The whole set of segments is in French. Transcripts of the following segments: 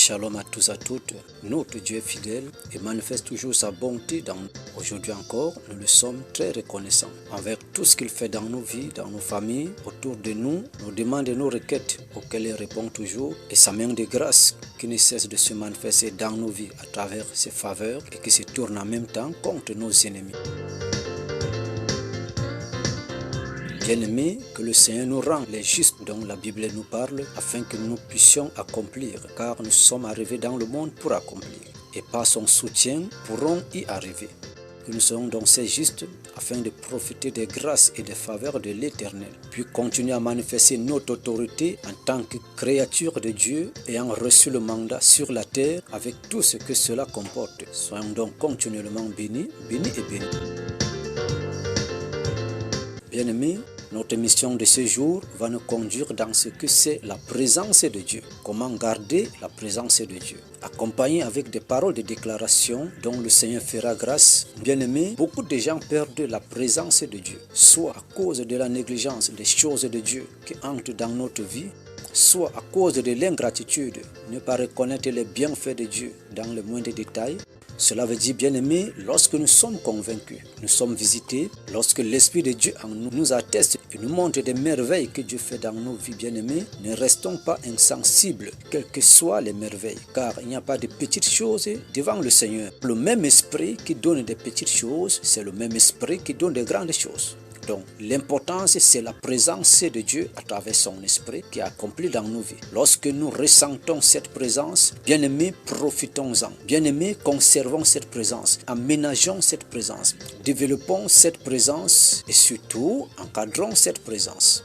Shalom à tous et à toutes. Notre Dieu est fidèle et manifeste toujours sa bonté dans nous. Aujourd'hui encore, nous le sommes très reconnaissants envers tout ce qu'il fait dans nos vies, dans nos familles, autour de nous, nos demandes et nos requêtes auxquelles il répond toujours et sa main de grâce qui ne cesse de se manifester dans nos vies à travers ses faveurs et qui se tourne en même temps contre nos ennemis. Bien-aimés, que le Seigneur nous rend les justes dont la Bible nous parle afin que nous puissions accomplir, car nous sommes arrivés dans le monde pour accomplir, et par son soutien pourrons y arriver. Que nous soyons donc ces justes afin de profiter des grâces et des faveurs de l'Éternel, puis continuer à manifester notre autorité en tant que créature de Dieu ayant reçu le mandat sur la terre avec tout ce que cela comporte. Soyons donc continuellement bénis et bénis. Bien-aimés, notre mission de ce jour va nous conduire dans ce que c'est la présence de Dieu. Comment garder la présence de Dieu. Accompagné avec des paroles de déclaration dont le Seigneur fera grâce. Bien-aimés, beaucoup de gens perdent la présence de Dieu, soit à cause de la négligence des choses de Dieu qui entrent dans notre vie, soit à cause de l'ingratitude, ne pas reconnaître les bienfaits de Dieu dans le moindre détail. Cela veut dire, bien-aimés, lorsque nous sommes convaincus, nous sommes visités, lorsque l'Esprit de Dieu en nous nous atteste et nous montre des merveilles que Dieu fait dans nos vies, bien-aimés, ne restons pas insensibles, quelles que soient les merveilles, car il n'y a pas de petites choses devant le Seigneur. Le même Esprit qui donne des petites choses, c'est le même Esprit qui donne des grandes choses. Donc, l'importance, c'est la présence de Dieu à travers son esprit qui est accompli dans nos vies. Lorsque nous ressentons cette présence, bien-aimés, profitons-en. Bien-aimés, conservons cette présence, aménageons cette présence, développons cette présence et surtout, encadrons cette présence.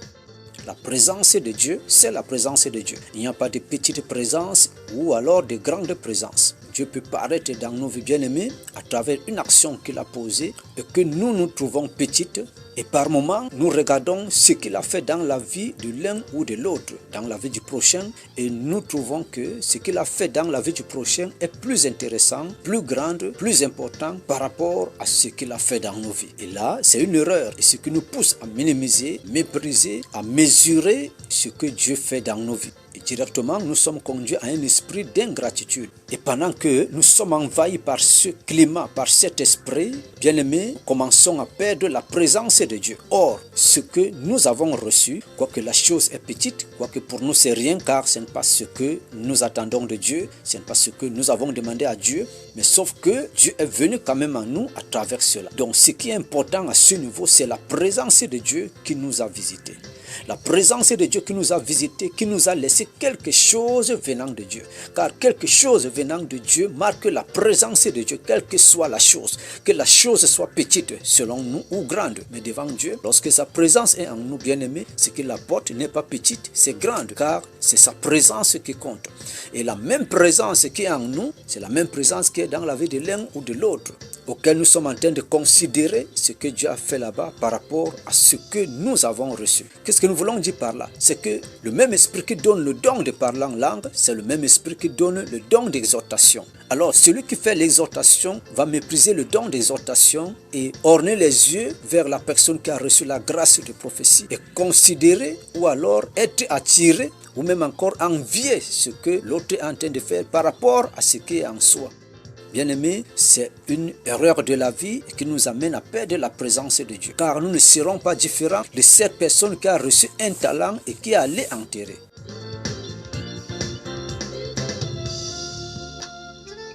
La présence de Dieu, c'est la présence de Dieu. Il n'y a pas de petite présence ou alors de grande présence. Dieu peut paraître dans nos vies bien-aimés à travers une action qu'il a posée et que nous trouvons petite. Et par moments, nous regardons ce qu'il a fait dans la vie de l'un ou de l'autre, dans la vie du prochain, et nous trouvons que ce qu'il a fait dans la vie du prochain est plus intéressant, plus grand, plus important par rapport à ce qu'il a fait dans nos vies. Et là, c'est une erreur, et ce qui nous pousse à minimiser, mépriser, à mesurer ce que Dieu fait dans nos vies. Et directement, nous sommes conduits à un esprit d'ingratitude. Et pendant que nous sommes envahis par ce climat, par cet esprit, bien-aimés, nous commençons à perdre la présence de Dieu. Or, ce que nous avons reçu, quoique la chose est petite, quoique pour nous c'est rien, car ce n'est pas ce que nous attendons de Dieu, ce n'est pas ce que nous avons demandé à Dieu, mais sauf que Dieu est venu quand même à nous à travers cela. Donc, ce qui est important à ce niveau, c'est la présence de Dieu qui nous a visités. La présence de Dieu qui nous a visités, qui nous a laissé quelque chose venant de Dieu. Car quelque chose venant de Dieu marque la présence de Dieu, quelle que soit la chose. Que la chose soit petite selon nous ou grande. Mais devant Dieu, lorsque sa présence est en nous, bien-aimés, ce qu'il apporte n'est pas petite, c'est grande. Car c'est sa présence qui compte. Et la même présence qui est en nous, c'est la même présence qui est dans la vie de l'un ou de l'autre, auquel nous sommes en train de considérer ce que Dieu a fait là-bas par rapport à ce que nous avons reçu. Qu'est-ce que nous voulons dire par là? C'est que le même esprit qui donne le don de parler en langue, c'est le même esprit qui donne le don d'exhortation. Alors, celui qui fait l'exhortation va mépriser le don d'exhortation et orner les yeux vers la personne qui a reçu la grâce de prophétie et considérer ou alors être attiré ou même encore envier ce que l'autre est en train de faire par rapport à ce qui est en soi. Bien-aimés, c'est une erreur de la vie qui nous amène à perdre la présence de Dieu. Car nous ne serons pas différents de cette personne qui a reçu un talent et qui est allée enterrer.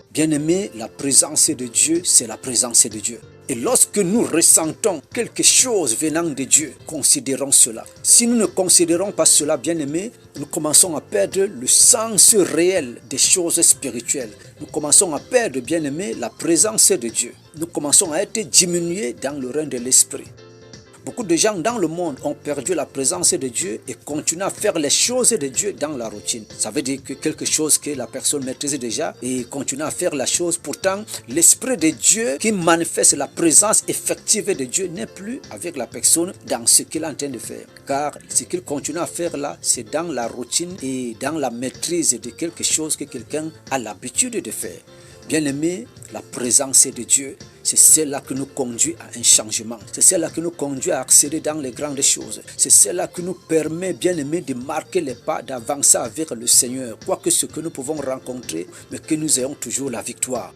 Bien-aimés, la présence de Dieu, c'est la présence de Dieu. Et lorsque nous ressentons quelque chose venant de Dieu, considérons cela. Si nous ne considérons pas cela, bien-aimés, nous commençons à perdre le sens réel des choses spirituelles. Nous commençons à perdre, bien-aimés, la présence de Dieu. Nous commençons à être diminués dans le règne de l'esprit. Beaucoup de gens dans le monde ont perdu la présence de Dieu et continuent à faire les choses de Dieu dans la routine. Ça veut dire que quelque chose que la personne maîtrise déjà et continue à faire la chose. Pourtant, l'Esprit de Dieu qui manifeste la présence effective de Dieu n'est plus avec la personne dans ce qu'il est en train de faire. Car ce qu'il continue à faire là, c'est dans la routine et dans la maîtrise de quelque chose que quelqu'un a l'habitude de faire. Bien-aimé, la présence de Dieu, C'est cela qui nous conduit à un changement. C'est cela qui nous conduit à accéder dans les grandes choses. C'est cela qui nous permet, bien aimé, de marquer les pas, d'avancer avec le Seigneur. Quoi que ce que nous pouvons rencontrer, mais que nous ayons toujours la victoire.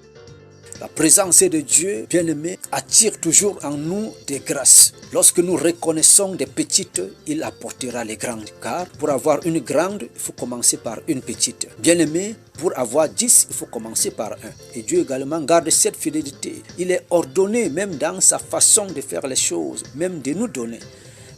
La présence de Dieu, bien-aimé, attire toujours en nous des grâces. Lorsque nous reconnaissons des petites, il apportera les grandes. Car pour avoir une grande, il faut commencer par une petite. Bien-aimé, pour avoir 10, il faut commencer par 1. Et Dieu également garde cette fidélité. Il est ordonné même dans sa façon de faire les choses, même de nous donner.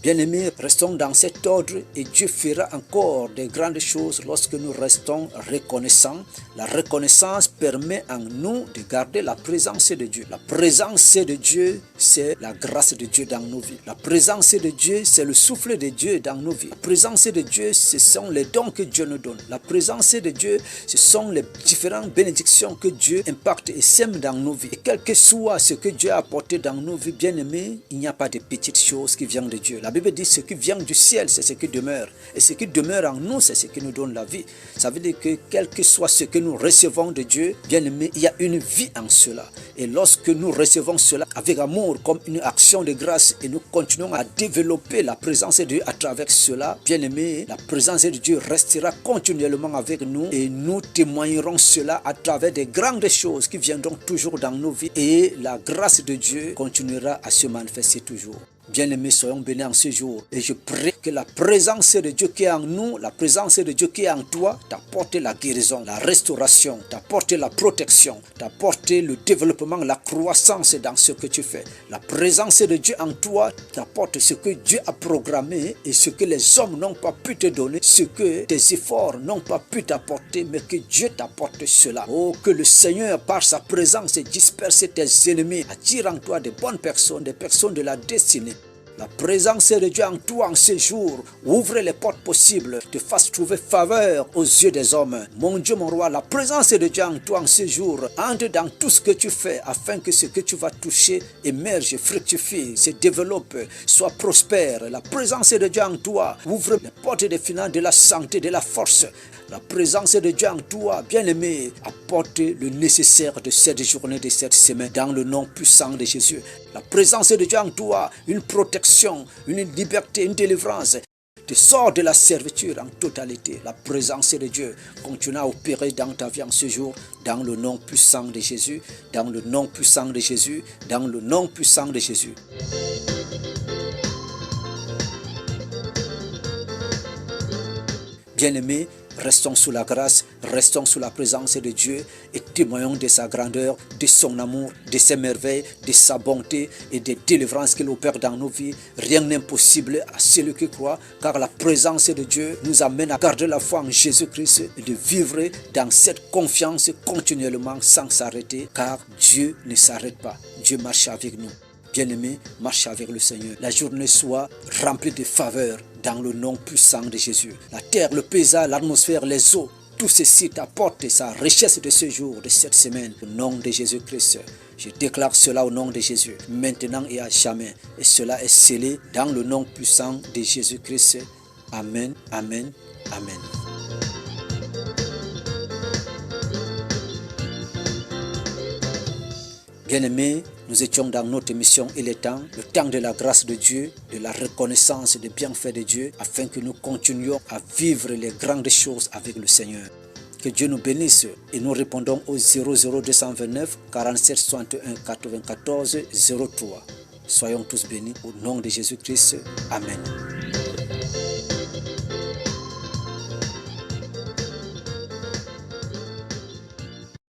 Bien-aimés, restons dans cet ordre et Dieu fera encore de grandes choses lorsque nous restons reconnaissants. La reconnaissance permet en nous de garder la présence de Dieu. La présence de Dieu, c'est la grâce de Dieu dans nos vies. La présence de Dieu, c'est le souffle de Dieu dans nos vies. La présence de Dieu, ce sont les dons que Dieu nous donne. La présence de Dieu, ce sont les différentes bénédictions que Dieu impacte et sème dans nos vies. Et quel que soit ce que Dieu a apporté dans nos vies, bien-aimés, il n'y a pas de petites choses qui viennent de Dieu. La Bible dit ce qui vient du ciel, c'est ce qui demeure. Et ce qui demeure en nous, c'est ce qui nous donne la vie. Ça veut dire que quel que soit ce que nous recevons de Dieu, bien aimé, il y a une vie en cela. Et lorsque nous recevons cela avec amour, comme une action de grâce, et nous continuons à développer la présence de Dieu à travers cela, bien aimé, la présence de Dieu restera continuellement avec nous et nous témoignerons cela à travers des grandes choses qui viendront toujours dans nos vies. Et la grâce de Dieu continuera à se manifester toujours. Bien-aimés, soyons bénis en ce jour. Et je prie que la présence de Dieu qui est en nous, la présence de Dieu qui est en toi, t'apporte la guérison, la restauration, t'apporte la protection, t'apporte le développement, la croissance dans ce que tu fais. La présence de Dieu en toi t'apporte ce que Dieu a programmé et ce que les hommes n'ont pas pu te donner, ce que tes efforts n'ont pas pu t'apporter, mais que Dieu t'apporte cela. Oh, que le Seigneur, par sa présence, disperse tes ennemis, attire en toi de bonnes personnes, des personnes de la destinée. La présence de Dieu en toi en ce jour ouvre les portes possibles, te fasse trouver faveur aux yeux des hommes. Mon Dieu, mon roi, la présence de Dieu en toi en ce jour entre dans tout ce que tu fais afin que ce que tu vas toucher émerge, fructifie, se développe, soit prospère. La présence de Dieu en toi ouvre les portes des finances, de la santé, de la force. La présence de Dieu en toi, bien-aimé, apporte le nécessaire de cette journée, de cette semaine, dans le nom puissant de Jésus. La présence de Dieu en toi, une protection, une liberté, une délivrance, te sort de la servitude en totalité. La présence de Dieu continue à opérer dans ta vie en ce jour, dans le nom puissant de Jésus, dans le nom puissant de Jésus, dans le nom puissant de Jésus. Bien-aimés, restons sous la grâce, restons sous la présence de Dieu et témoignons de sa grandeur, de son amour, de ses merveilles, de sa bonté et des délivrances qu'il opère dans nos vies. Rien n'est impossible à celui qui croit, car la présence de Dieu nous amène à garder la foi en Jésus-Christ et de vivre dans cette confiance continuellement sans s'arrêter, car Dieu ne s'arrête pas. Dieu marche avec nous. Bien-aimés, marche avec le Seigneur. La journée soit remplie de faveurs dans le nom puissant de Jésus. La terre, le paysage, l'atmosphère, les eaux, tout ceci t'apporte sa richesse de ce jour, de cette semaine. Au nom de Jésus-Christ, je déclare cela au nom de Jésus, maintenant et à jamais. Et cela est scellé dans le nom puissant de Jésus-Christ. Amen, amen, amen. Bien-aimés, nous étions dans notre émission Il est temps, le temps de la grâce de Dieu, de la reconnaissance des bienfaits de Dieu, afin que nous continuions à vivre les grandes choses avec le Seigneur. Que Dieu nous bénisse et nous répondons au 00229 47 61 94 03. Soyons tous bénis au nom de Jésus-Christ. Amen.